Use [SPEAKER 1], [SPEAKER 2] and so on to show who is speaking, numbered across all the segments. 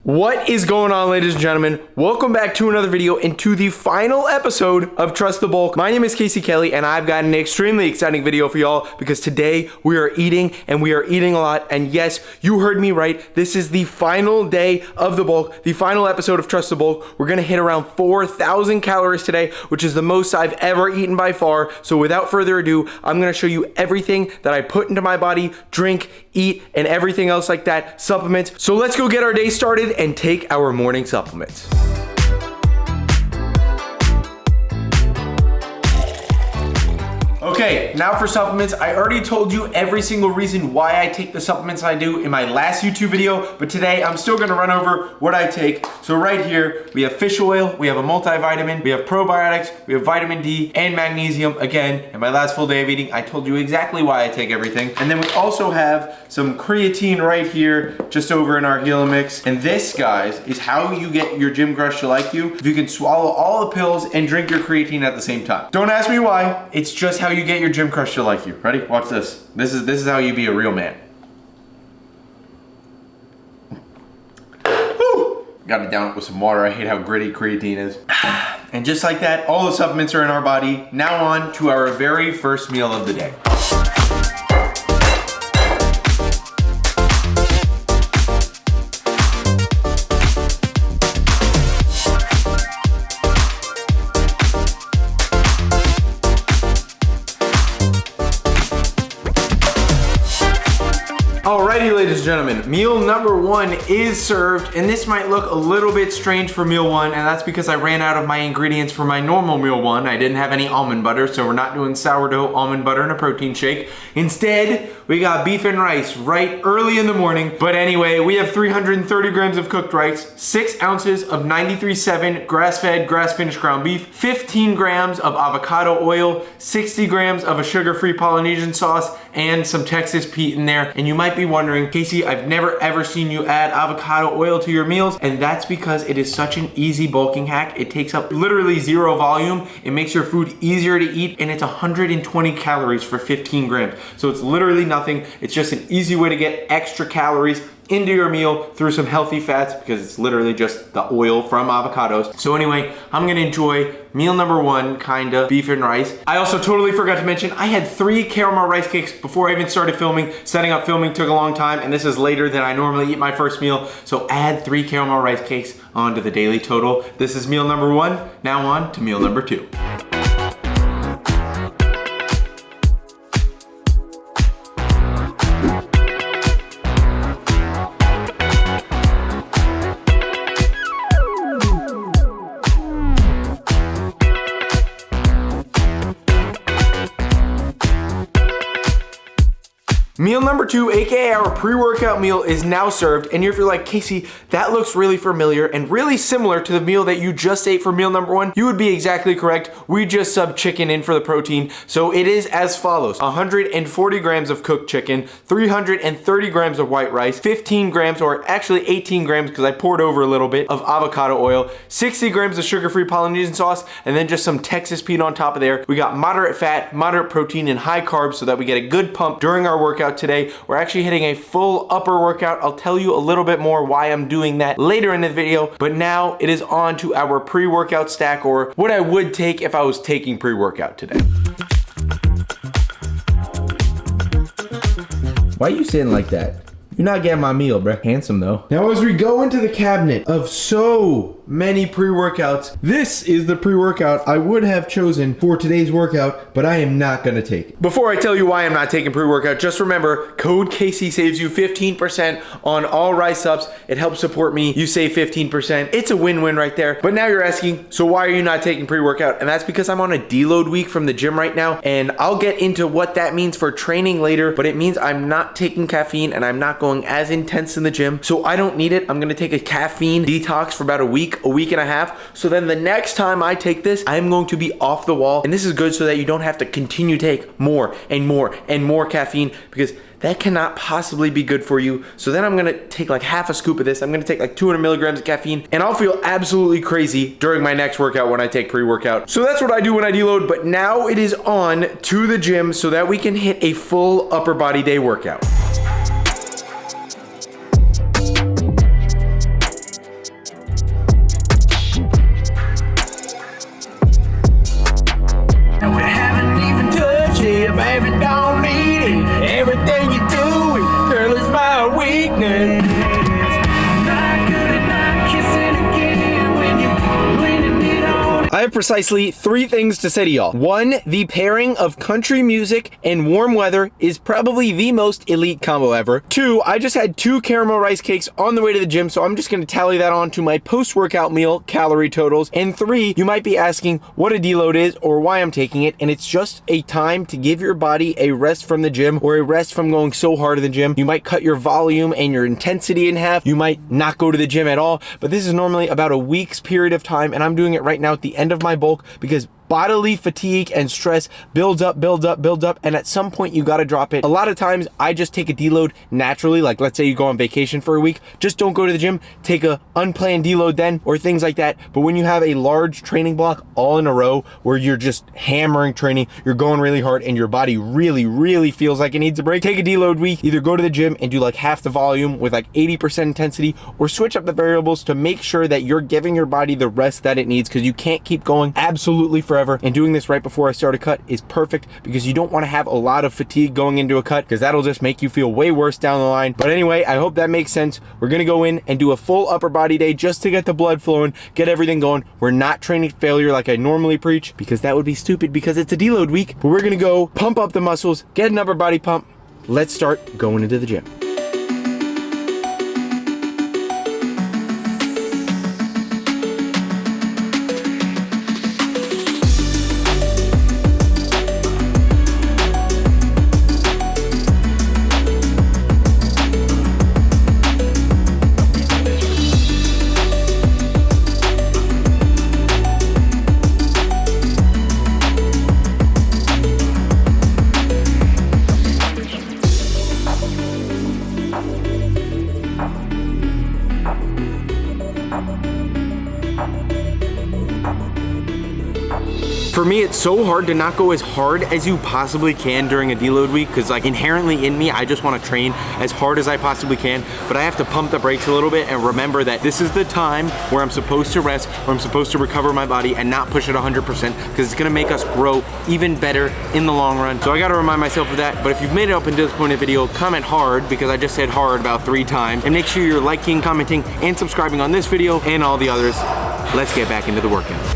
[SPEAKER 1] What is going on, ladies and gentlemen? Welcome back to another video and to the final episode of Trust the Bulk. My name is Casey Kelly and I've got an extremely exciting video for y'all because today we are eating and we are eating a lot. And yes, you heard me right. This is the final day of the bulk, the final episode of Trust the Bulk. We're gonna hit around 4,000 calories today, which is the most I've ever eaten by far. So without further ado, I'm gonna show you everything that I put into my body, drink, eat, and everything else like that, supplements. So let's go get our day started and take our morning supplements. Okay, now for supplements. I already told you every single reason why I take the supplements I do in my last YouTube video, but today I'm still gonna run over what I take. So right here, we have fish oil, we have a multivitamin, we have probiotics, we have vitamin D and magnesium. Again, in my last full day of eating, I told you exactly why I take everything. And then we also have some creatine right here, just over in our Helomix. And this, guys, is how you get your gym crush to like you. If you can swallow all the pills and drink your creatine at the same time. Don't ask me why, it's just how you get your gym crush to like you. Ready? Watch this. This is how you be a real man. Woo! Gotta down it with some water. I hate how gritty creatine is. And just like that, all the supplements are in our body. Now on to our very first meal of the day. Alrighty, ladies and gentlemen, meal number one is served, and this might look a little bit strange for meal one, and that's because I ran out of my ingredients for my normal meal one. I didn't have any almond butter, so we're not doing sourdough, almond butter, and a protein shake. Instead, we got beef and rice right early in the morning. But anyway, we have 330 grams of cooked rice, 6 ounces of 93.7 grass-fed, grass-finished ground beef, 15 grams of avocado oil, 60 grams of a sugar-free Polynesian sauce, and some Texas Pete in there. And you might be wondering, Casey, I've never ever seen you add avocado oil to your meals, and that's because it is such an easy bulking hack. It takes up literally zero volume. It makes your food easier to eat, and it's 120 calories for 15 grams. So it's literally nothing. It's just an easy way to get extra calories into your meal through some healthy fats because it's literally just the oil from avocados. So anyway, I'm gonna enjoy meal number one, kinda, beef and rice. I also totally forgot to mention, I had 3 caramel rice cakes before I even started filming. Setting up filming took a long time, and this is later than I normally eat my first meal. So add 3 caramel rice cakes onto the daily total. This is meal number one. Now on to meal number two. Meal number two, aka our pre-workout meal, is now served. And if you're like, Casey, that looks really familiar and really similar to the meal that you just ate for meal number one, you would be exactly correct. We just subbed chicken in for the protein. So it is as follows: 140 grams of cooked chicken, 330 grams of white rice, 15 grams, or actually 18 grams because I poured over a little bit, of avocado oil, 60 grams of sugar-free Polynesian sauce, and then just some Texas Pete on top of there. We got moderate fat, moderate protein, and high carbs so that we get a good pump during our workout today. We're actually hitting a full upper workout. I'll tell you a little bit more why I'm doing that later in the video, but now it is on to our pre-workout stack, or what I would take if I was taking pre-workout today. Why are you sitting like that? You're not getting my meal, bruh. Handsome though. Now as we go into the cabinet of so many pre-workouts, this is the pre-workout I would have chosen for today's workout, but I am not gonna take it. Before I tell you why I'm not taking pre-workout, just remember, code Casey saves you 15% on all rice subs. It helps support me. You save 15%. It's a win-win right there. But now you're asking, so why are you not taking pre-workout? And that's because I'm on a deload week from the gym right now, and I'll get into what that means for training later, but it means I'm not taking caffeine and I'm not going as intense in the gym, so I don't need it. I'm gonna take a caffeine detox for about a week and a half. So then the next time I take this, I'm going to be off the wall. And this is good so that you don't have to continue to take more and more and more caffeine, because that cannot possibly be good for you. So then I'm gonna take like half a scoop of this. I'm gonna take like 200 milligrams of caffeine, and I'll feel absolutely crazy during my next workout when I take pre-workout. So that's what I do when I deload, but now it is on to the gym so that we can hit a full upper body day workout. have precisely 3 things to say to y'all. 1, the pairing of country music and warm weather is probably the most elite combo ever. 2, I just had 2 caramel rice cakes on the way to the gym, so I'm just gonna tally that on to my post-workout meal calorie totals. And 3, you might be asking what a deload is or why I'm taking it, and it's just a time to give your body a rest from the gym or a rest from going so hard in the gym. You might cut your volume and your intensity in half. You might not go to the gym at all, but this is normally about a week's period of time, and I'm doing it right now at the end of my bulk because bodily fatigue and stress builds up, and at some point you gotta drop it. A lot of times I just take a deload naturally, like let's say you go on vacation for a week, just don't go to the gym, take a unplanned deload then, or things like that. But when you have a large training block all in a row where you're just hammering training, you're going really hard and your body really feels like it needs a break, take a deload week, either go to the gym and do like half the volume with like 80% intensity, or switch up the variables to make sure that you're giving your body the rest that it needs, because you can't keep going absolutely forever. And doing this right before I start a cut is perfect because you don't want to have a lot of fatigue going into a cut, because that'll just make you feel way worse down the line. But anyway, I hope that makes sense. We're gonna go in and do a full upper body day just to get the blood flowing, get everything going. We're not training failure like I normally preach, because that would be stupid because it's a deload week. But we're gonna go pump up the muscles, get an upper body pump. Let's start going into the gym. For me, it's so hard to not go as hard as you possibly can during a deload week, because like inherently in me, I just want to train as hard as I possibly can, but I have to pump the brakes a little bit and remember that this is the time where I'm supposed to rest, where I'm supposed to recover my body and not push it 100%, because it's gonna make us grow even better in the long run. So I gotta remind myself of that. But if you've made it up until this point in the video, comment hard, because I just said hard about 3 times, and make sure you're liking, commenting, and subscribing on this video and all the others. Let's get back into the workout.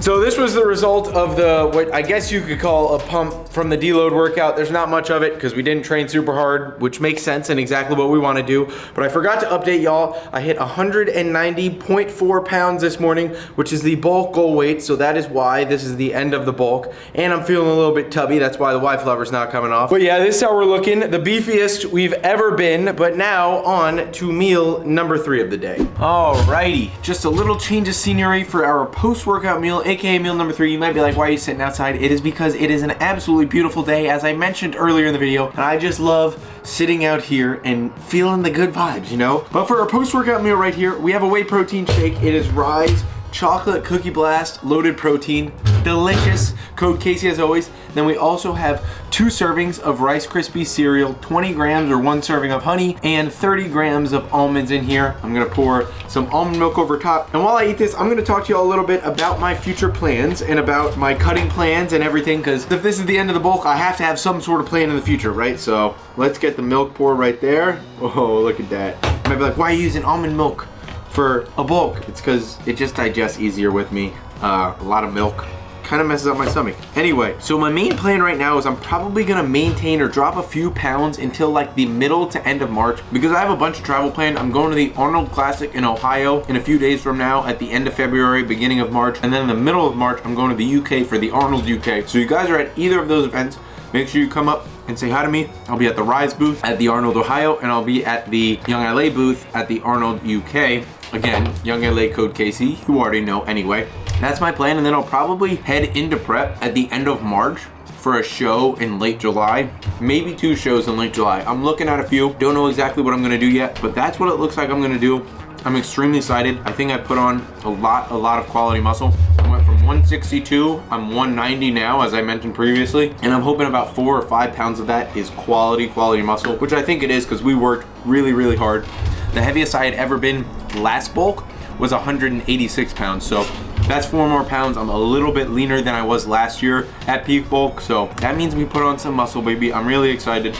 [SPEAKER 1] So this was the result of what I guess you could call a pump from the deload workout. There's not much of it because we didn't train super hard, which makes sense and exactly what we want to do. But I forgot to update y'all. I hit 190.4 pounds this morning, which is the bulk goal weight. So that is why this is the end of the bulk. And I'm feeling a little bit tubby. That's why the wife lover's not coming off. But yeah, this is how we're looking. The beefiest we've ever been. But now on to meal number 3 of the day. Alrighty, just a little change of scenery for our post-workout meal, aka meal number 3. You might be like, why are you sitting outside? It is because it is an absolutely beautiful day, as I mentioned earlier in the video, and I just love sitting out here and feeling the good vibes, you know? But for our post-workout meal right here, we have a whey protein shake. It is Rise Chocolate Cookie Blast Loaded Protein. Delicious. Code Casey as always. Then we also have 2 servings of Rice Krispies cereal, 20 grams or 1 serving of honey, and 30 grams of almonds in here. I'm gonna pour some almond milk over top. And while I eat this, I'm gonna talk to you all a little bit about my future plans and about my cutting plans and everything, because if this is the end of the bulk, I have to have some sort of plan in the future, right? So let's get the milk pour right there. Oh, look at that. You might be like, why are you using almond milk for a bulk? It's because it just digests easier with me. A lot of milk kind of messes up my stomach. Anyway, so my main plan right now is I'm probably gonna maintain or drop a few pounds until like the middle to end of March, because I have a bunch of travel planned. I'm going to the Arnold Classic in Ohio in a few days from now at the end of February, beginning of March, and then in the middle of March, I'm going to the UK for the Arnold UK. So you guys are at either of those events, make sure you come up and say hi to me. I'll be at the Rise booth at the Arnold Ohio, and I'll be at the Young LA booth at the Arnold UK. Again, Young LA Code Casey, you already know anyway. That's my plan, and then I'll probably head into prep at the end of March for a show in late July, maybe 2 shows in late July. I'm looking at a few, don't know exactly what I'm gonna do yet, but that's what it looks like I'm gonna do. I'm extremely excited. I think I put on a lot of quality muscle. I went from 162, I'm 190 now, as I mentioned previously, and I'm hoping about 4 or 5 pounds of that is quality muscle, which I think it is, because we worked really hard. The heaviest I had ever been last bulk was 186 pounds. So that's 4 more pounds. I'm a little bit leaner than I was last year at peak bulk. So that means we put on some muscle, baby. I'm really excited.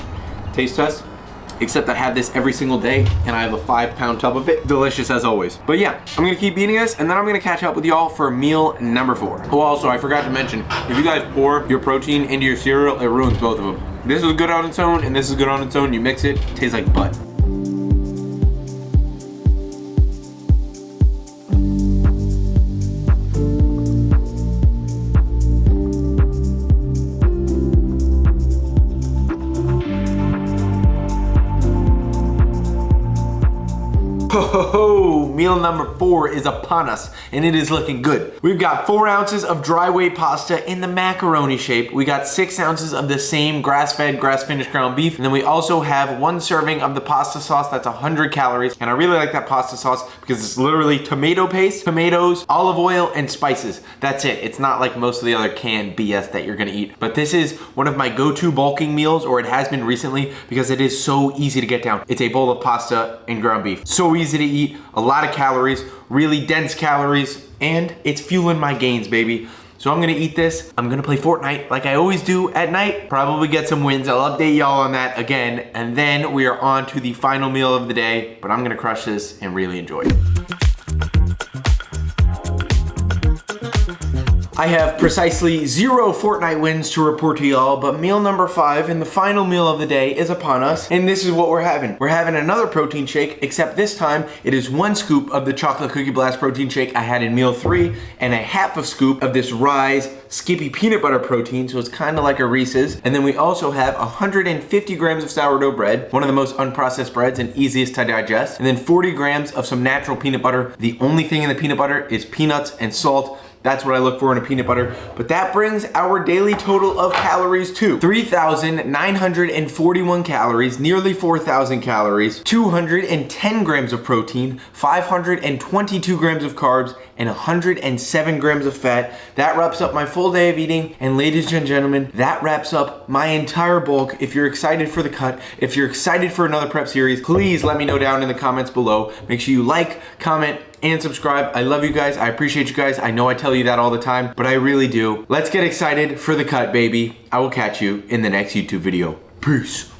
[SPEAKER 1] Taste test. Except I have this every single day and I have a 5-pound tub of it. Delicious as always. But yeah, I'm gonna keep eating this and then I'm gonna catch up with y'all for meal number 4. Oh, also I forgot to mention, if you guys pour your protein into your cereal, it ruins both of them. This is good on its own and this is good on its own. You mix it, it tastes like butt. Ho, meal number 4 is upon us and it is looking good. We've got 4 ounces of dry weight pasta in the macaroni shape. We got 6 ounces of the same grass-fed, grass-finished ground beef. And then we also have 1 serving of the pasta sauce that's 100 calories. And I really like that pasta sauce because it's literally tomato paste, tomatoes, olive oil, and spices. That's it. It's not like most of the other canned BS that you're gonna eat. But this is one of my go-to bulking meals, or it has been recently, because it is so easy to get down. It's a bowl of pasta and ground beef. So easy to eat, a lot of calories, really dense calories, and it's fueling my gains, baby. So I'm gonna eat this. I'm gonna play Fortnite like I always do at night. Probably get some wins. I'll update y'all on that again. And then we are on to the final meal of the day, but I'm gonna crush this and really enjoy it. I have precisely 0 Fortnite wins to report to y'all, but meal number 5 and the final meal of the day is upon us, and this is what we're having. We're having another protein shake, except this time it is 1 scoop of the chocolate cookie blast protein shake I had in meal 3, and a half a scoop of this Rise Skippy peanut butter protein, so it's kind of like a Reese's. And then we also have 150 grams of sourdough bread, one of the most unprocessed breads and easiest to digest, and then 40 grams of some natural peanut butter. The only thing in the peanut butter is peanuts and salt. That's what I look for in a peanut butter. But that brings our daily total of calories to 3,941 calories, nearly 4,000 calories, 210 grams of protein, 522 grams of carbs, and 107 grams of fat. That wraps up my full day of eating. And ladies and gentlemen, that wraps up my entire bulk. If you're excited for the cut, if you're excited for another prep series, please let me know down in the comments below. Make sure you like, comment, and subscribe. I love you guys. I appreciate you guys. I know I tell you that all the time, but I really do. Let's get excited for the cut, baby. I will catch you in the next YouTube video. Peace.